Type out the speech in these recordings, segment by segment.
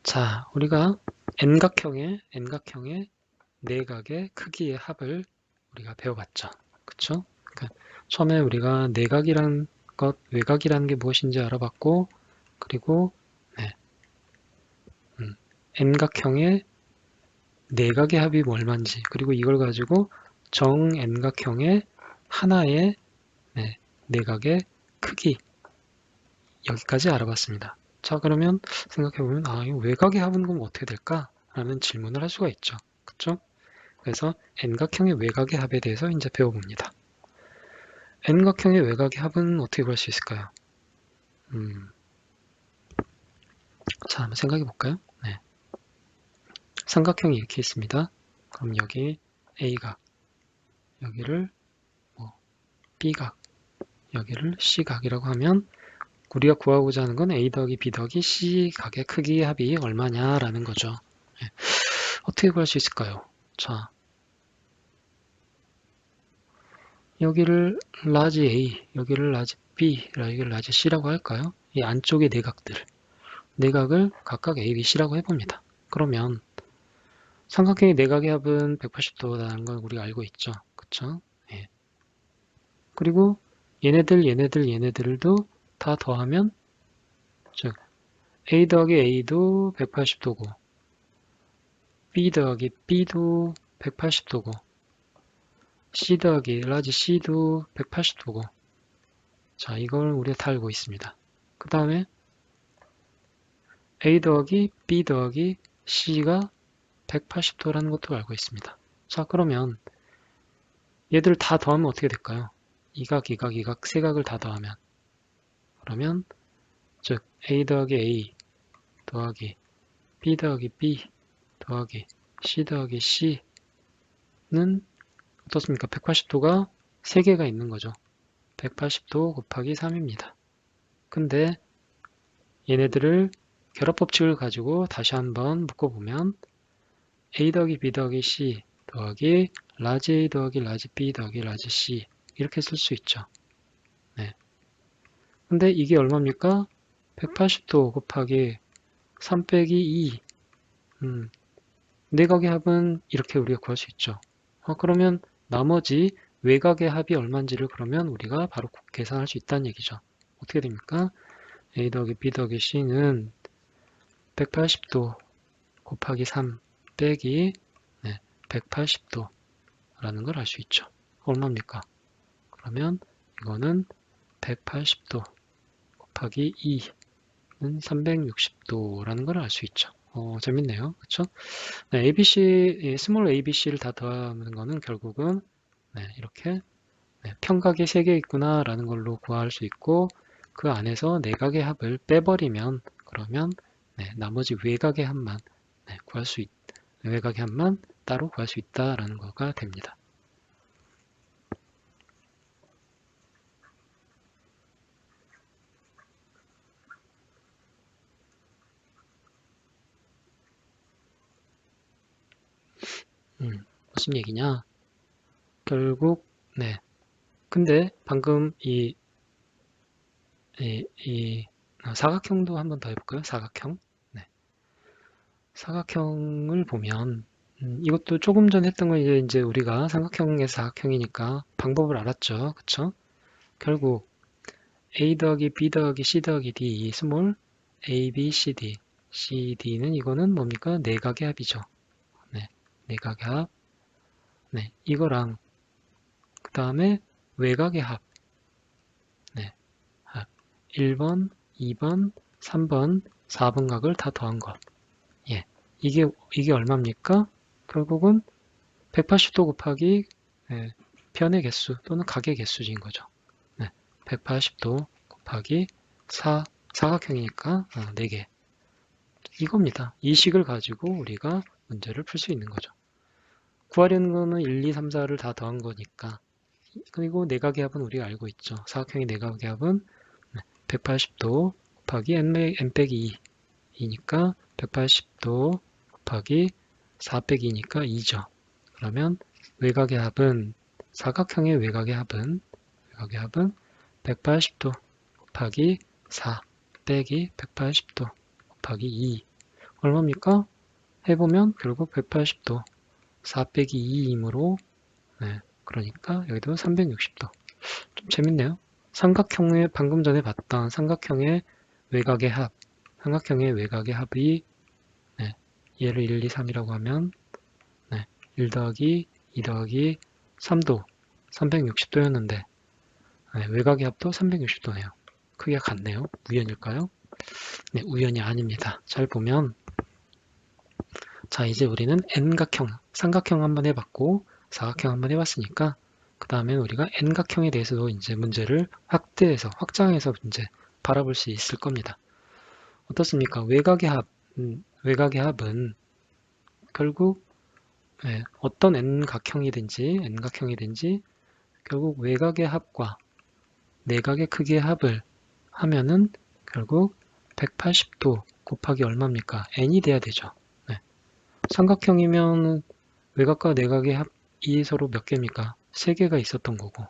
자, 우리가 N각형의 내각의 크기의 합을 우리가 배워봤죠. 그쵸? 그러니까 처음에 우리가 내각이란 것, 외각이라는 게 무엇인지 알아봤고, 그리고 네, N각형의 내각의 합이 얼마인지, 그리고 이걸 가지고 정 N각형의 하나의 내각의 크기, 여기까지 알아봤습니다. 자, 그러면 생각해보면, 이 외곽의 합은 그럼 어떻게 될까? 라는 질문을 할 수가 있죠. 그쵸? 그래서 N각형의 외곽의 합에 대해서 이제 배워봅니다. N각형의 외곽의 합은 어떻게 구할 수 있을까요? 자, 한번 생각해 볼까요? 네. 삼각형이 이렇게 있습니다. 그럼 여기 A각, 여기를 뭐 B각, 여기를 C각이라고 하면 우리가 구하고자 하는 건 A 더하기 B 더하기 C 각의 크기의 합이 얼마냐라는 거죠. 네. 어떻게 구할 수 있을까요? 자, 여기를 라지 A, 여기를 라지 B, 여기를 라지 C라고 할까요? 이 안쪽의 내각을 각각 A, B, C라고 해봅니다. 그러면 삼각형의 내각의 합은 180도라는 걸 우리가 알고 있죠. 그쵸? 예. 그리고 얘네들도 다 더하면 즉 A 더하기 A도 180도고 B 더하기 B도 180도고 C 더하기 라지 C도 180도고 자 이걸 우리가 다 알고 있습니다. 그 다음에 A 더하기 B 더하기 C가 180도라는 것도 알고 있습니다. 자 그러면 얘들 다 더하면 어떻게 될까요? 이각 세 각을 다 더하면 그러면 즉 A 더하기 A 더하기 B 더하기 B 더하기 C 더하기 C는 어떻습니까? 180도가 3개가 있는 거죠. 180도 곱하기 3입니다. 근데 얘네들을 결합법칙을 가지고 다시 한번 묶어보면 A 더하기 B 더하기 C 더하기 라지 A 더하기 라지 B 더하기 라지 C 이렇게 쓸 수 있죠. 네. 근데 이게 얼마입니까? 180도 곱하기 3 빼기 2 내각의 합은 이렇게 우리가 구할 수 있죠. 그러면 나머지 외곽의 합이 얼마인지를 그러면 우리가 바로 계산할 수 있다는 얘기죠. 어떻게 됩니까? A 더하기 B 더하기 C는 180도 곱하기 3 빼기 180도라는 걸 알 수 있죠. 얼마입니까? 그러면 이거는 180도 곱하기 2는 360도라는 걸 알 수 있죠. 재밌네요. 그쵸? 네, ABC, 스몰 ABC를 다 더하는 거는 결국은 이렇게 평각이 3개 있구나 라는 걸로 구할 수 있고 그 안에서 내각의 합을 빼버리면 그러면 나머지 외각의 합만 외각의 합만 따로 구할 수 있다라는 거가 됩니다. 무슨 얘기냐? 결국 근데 방금 이 사각형도 한번 더 해볼까요? 사각형. 사각형을 보면 이것도 조금 전 했던 건 이제 우리가 삼각형에서 사각형이니까 방법을 알았죠. 그쵸? 결국 A 더하기 B 더하기 C 더하기 D 이 스몰 A, B, C, D CD는 이거는 뭡니까? 내각의 합이죠. 내각의 합. 이거랑 그 다음에 외각의 합. 합. 1번, 2번, 3번, 4번 각을 다 더한 것. 예. 이게 얼마입니까? 결국은 180도 곱하기 편의 개수 또는 각의 개수인 거죠. 180도 곱하기 4, 사각형이니까 4개. 이겁니다. 이 식을 가지고 우리가 문제를 풀 수 있는 거죠. 구하려는 거는 1, 2, 3, 4를 다 더한 거니까. 그리고 내각의 합은 우리가 알고 있죠. 사각형의 내각의 합은 180도 곱하기 n 빼기 2이니까 180도 곱하기 4 빼기 2니까 2죠. 그러면 외곽의 합은 사각형의 외곽의 합은 180도 곱하기 4 빼기 180도 곱하기 2 얼마입니까? 해보면 결국 180도 4 빼기 2이므로 그러니까 여기도 360도. 좀 재밌네요. 삼각형의 방금 전에 봤던 삼각형의 외곽의 합, 삼각형의 외곽의 합이 얘를 1, 2, 3이라고 하면 1 더하기 2 더하기 3도 360도였는데 외곽의 합도 360도네요. 크기가 같네요. 우연일까요? 네, 우연이 아닙니다. 잘 보면 자 이제 우리는 N각형, 삼각형 한번 해봤고 사각형 한번 해봤으니까 그 다음에 우리가 N각형에 대해서도 이제 문제를 확장해서 이제 바라볼 수 있을 겁니다. 어떻습니까? 외곽의 합은 결국 어떤 N각형이든지 결국 외곽의 합과 내각의 크기의 합을 하면은 결국 180도 곱하기 얼마입니까? N이 돼야 되죠. 삼각형이면 외곽과 내각의 합이 서로 몇 개입니까? 3개가 있었던 거고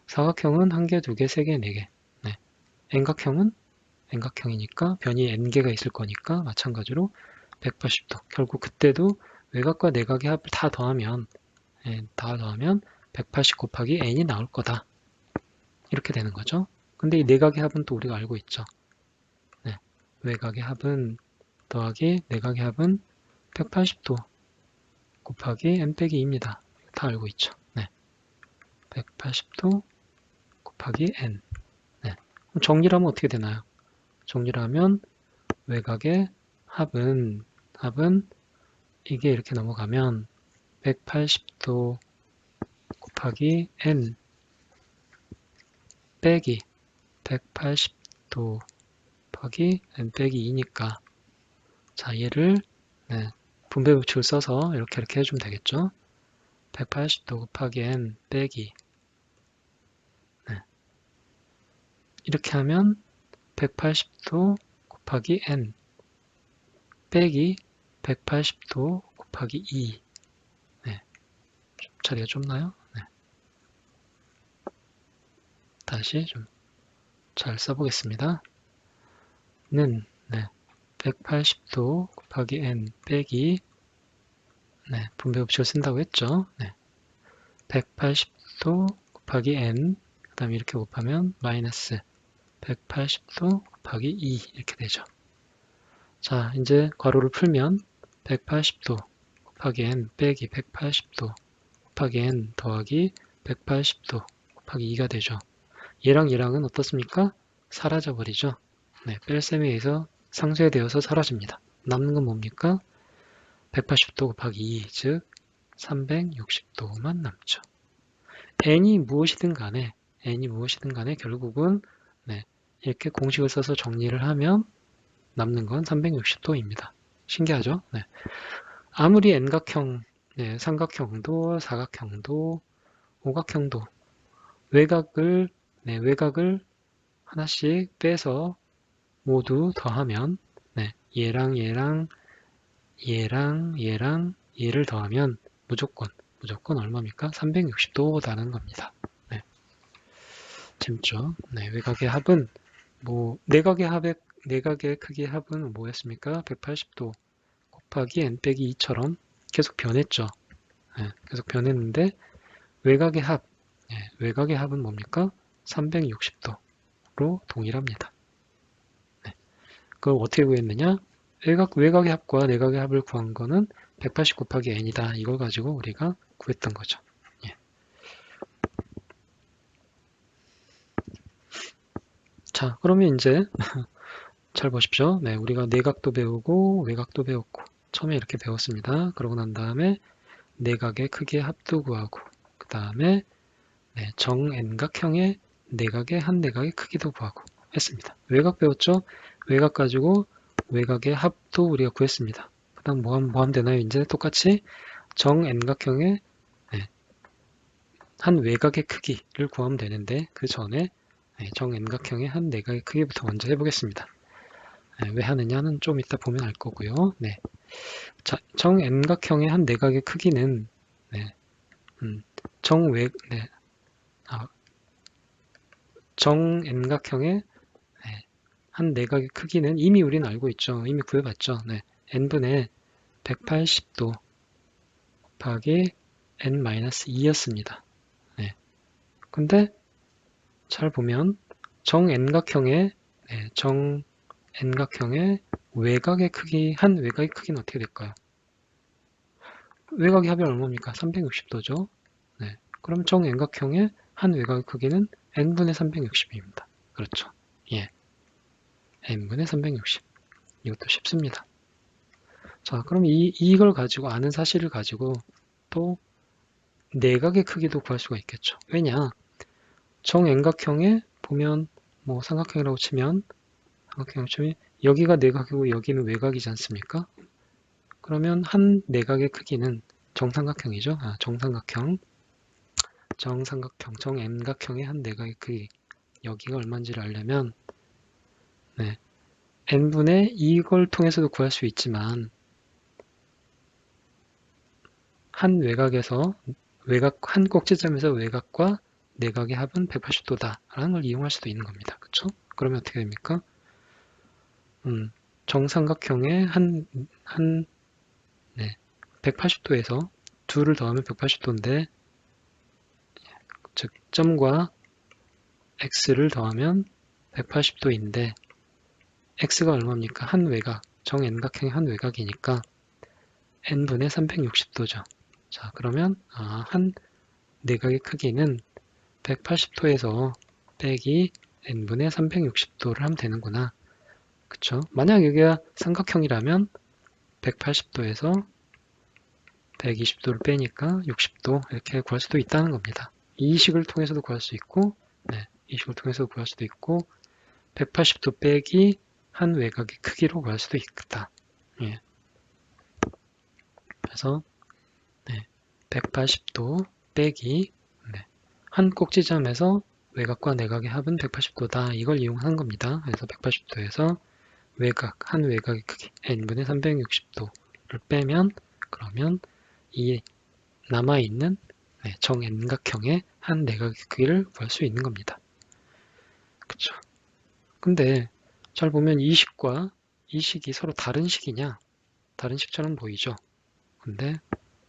사각형은 1개, 2개, 3개, 4개 N각형은 N각형이니까 변이 N개가 있을 거니까 마찬가지로 180도 결국 그때도 외곽과 내각의 합을 다 더하면 180 곱하기 N이 나올 거다. 이렇게 되는 거죠. 근데 이 내각의 합은 또 우리가 알고 있죠. 외곽의 합은 더하기 내각의 합은 180도 곱하기 n 빼기 2입니다. 다 알고 있죠. 180도 곱하기 n. 그럼 정리를 하면 어떻게 되나요? 정리를 하면 외곽의 합은 이게 이렇게 넘어가면 180도 곱하기 n 빼기 180도 곱하기 n 빼기 2니까 자 얘를 분배 법칙을 써서 이렇게 해주면 되겠죠. 180도 곱하기 n 빼기 이렇게 하면 180도 곱하기 n 빼기 180도 곱하기 2 자리가 좁나요? 다시 좀 잘 써보겠습니다. 는 180도 곱하기 n 빼기 분배 법칙을 쓴다고 했죠. 180도 곱하기 n 그 다음에 이렇게 곱하면 마이너스 180도 곱하기 2 이렇게 되죠. 자 이제 괄호를 풀면 180도 곱하기 n 빼기 180도 곱하기 n 더하기 180도 곱하기 2가 되죠. 얘랑 얘랑은 어떻습니까? 사라져 버리죠. 뺄셈에 의해서 상쇄되어서 사라집니다. 남는 건 뭡니까? 180도 곱하기 2, 즉 360도만 남죠. n이 무엇이든 간에 결국은 이렇게 공식을 써서 정리를 하면 남는 건 360도입니다. 신기하죠? 아무리 n각형, 삼각형도, 사각형도, 오각형도 외곽을 하나씩 빼서 모두 더하면 얘랑 얘를 더하면 무조건 얼마입니까? 360도라는 겁니다. 재밌죠? 외곽의 합은 내각의 크기의 합은 뭐였습니까? 180도 곱하기 n 빼기 2처럼 계속 변했죠. 계속 변했는데 외곽의 합은 뭡니까? 360도로 동일합니다. 그걸 어떻게 구했느냐? 외곽의 합과 내각의 합을 구한 거는 180 곱하기 n이다. 이걸 가지고 우리가 구했던 거죠. 자, 그러면 이제 잘 보십시오. 우리가 내각도 배우고 외곽도 배웠고 처음에 이렇게 배웠습니다. 그러고 난 다음에 내각의 크기의 합도 구하고 그 다음에 정N각형의 내각의 한 내각의 크기도 구하고 했습니다. 외곽 배웠죠? 외곽 가지고 외곽의 합도 우리가 구했습니다. 그 다음 뭐 하면 되나요? 이제 똑같이 정N각형의 한 외곽의 크기를 구하면 되는데 그 전에 정N각형의 한 내각의 크기부터 먼저 해보겠습니다. 왜 하느냐는 좀 이따 보면 알 거고요. 자, 정N각형의 한 내각의 크기는 정N각형의 한 내각의 크기는 이미 우리는 알고 있죠. 이미 구해봤죠. n분의 180도 곱하기 n-2였습니다. 네. 근데 잘 보면 정N각형의 외곽의 크기, 한 외곽의 크기는 어떻게 될까요? 외곽의 합이 얼마입니까? 360도죠. 네. 그럼 정N각형의 한 외곽의 크기는 n분의 360입니다. 그렇죠. 예. n분의 360. 이것도 쉽습니다. 자, 그럼 이걸 가지고 아는 사실을 가지고 또 내각의 크기도 구할 수가 있겠죠. 왜냐? 정N각형에 보면 뭐 삼각형이라고 치면 여기가 내각이고 여기는 외곽이지 않습니까? 그러면 한 내각의 크기는 정삼각형이죠. 정N각형의 한 내각의 크기. 여기가 얼마인지를 알려면 n분의 이걸 통해서도 구할 수 있지만 한 외곽에서 한 꼭지점에서 외곽과 내각의 합은 180도다 라는 걸 이용할 수도 있는 겁니다. 그쵸? 그러면 어떻게 됩니까? 정삼각형의 180도에서 둘을 더하면 180도인데 즉 점과 x를 더하면 180도인데 x가 얼마입니까? 한 외곽, 정N각형의 한 외곽이니까 n분의 360도죠. 자, 그러면 한 내각의 크기는 180도에서 빼기 n분의 360도를 하면 되는구나. 그쵸? 만약 여기가 삼각형이라면 180도에서 120도를 빼니까 60도 이렇게 구할 수도 있다는 겁니다. 이 식을 통해서도 구할 수 있고 이 식을 통해서도 구할 수도 있고 180도 빼기 한 외곽의 크기로 구할 수도 있다. 예. 그래서 180도 빼기 한 꼭지점에서 외곽과 내각의 합은 180도다. 이걸 이용한 겁니다. 그래서 180도에서 한 외곽의 크기 n분의 360도를 빼면 그러면 이 남아있는 정N각형의 한 내각의 크기를 구할 수 있는 겁니다. 그쵸? 근데 잘 보면 이 식과 이 식이 서로 다른 식이냐? 다른 식처럼 보이죠? 근데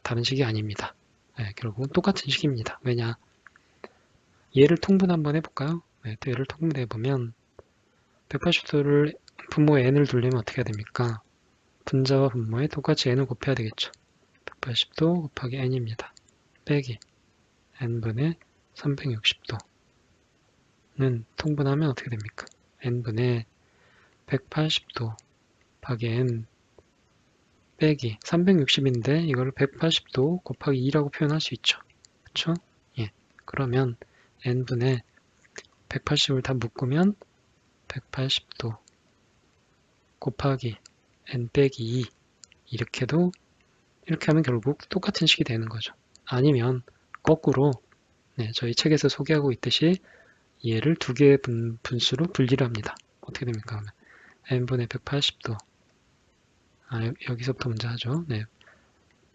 다른 식이 아닙니다. 결국은 똑같은 식입니다. 왜냐? 얘를 통분 한번 해볼까요? 또 얘를 통분해보면 180도를 분모에 n을 두려면 어떻게 해야 됩니까? 분자와 분모에 똑같이 n을 곱해야 되겠죠. 180도 곱하기 n입니다. 빼기 n분의 360도는 통분하면 어떻게 됩니까? n분의 180도 곱하기 n 빼기 360인데 이거를 180도 곱하기 2라고 표현할 수 있죠. 그쵸? 예. 그러면 n분의 180을 다 묶으면 180도 곱하기 n 빼기 2 이렇게 하면 결국 똑같은 식이 되는 거죠. 아니면 거꾸로 저희 책에서 소개하고 있듯이 얘를 두 개의 분수로 분리를 합니다. 어떻게 됩니까? 그러면 n분의 180도 여기서부터 먼저 하죠.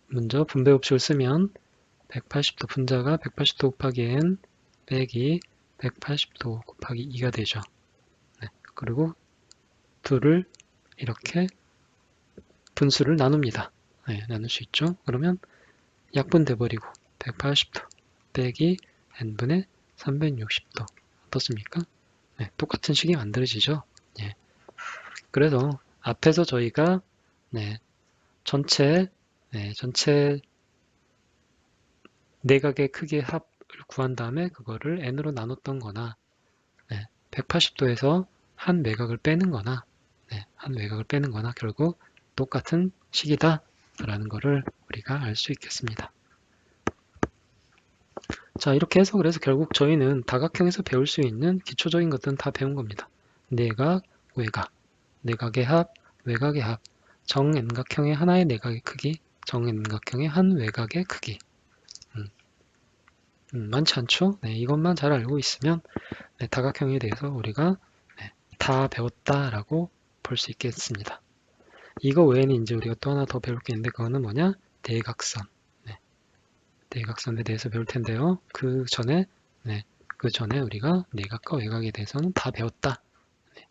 먼저 분배법칙을 쓰면 180도 분자가 180도 곱하기 n 빼기 180도 곱하기 2가 되죠. 그리고 둘을 이렇게 분수를 나눕니다. 나눌 수 있죠. 그러면 약분돼 버리고 180도 빼기 n분의 360도 어떻습니까? 똑같은 식이 만들어지죠. 그래서 앞에서 저희가 전체 내각의 크기의 합을 구한 다음에 그거를 n으로 나눴던 거나 180도에서 한 외곽을 빼는 거나 결국 똑같은 식이다 라는 거를 우리가 알 수 있겠습니다. 자, 이렇게 해서 그래서 결국 저희는 다각형에서 배울 수 있는 기초적인 것들은 다 배운 겁니다. 내각, 외곽, 내각의 합, 외곽의 합, 정N각형의 하나의 내각의 크기, 정N각형의 한 외곽의 크기. 많지 않죠? 이것만 잘 알고 있으면 다각형에 대해서 우리가 다 배웠다라고 볼 수 있겠습니다. 이거 외에는 이제 우리가 또 하나 더 배울 게 있는데 그거는 뭐냐? 대각선. 대각선에 대해서 배울 텐데요. 그 전에 우리가 내각과 외곽에 대해서는 다 배웠다.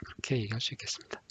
그렇게 얘기할 수 있겠습니다.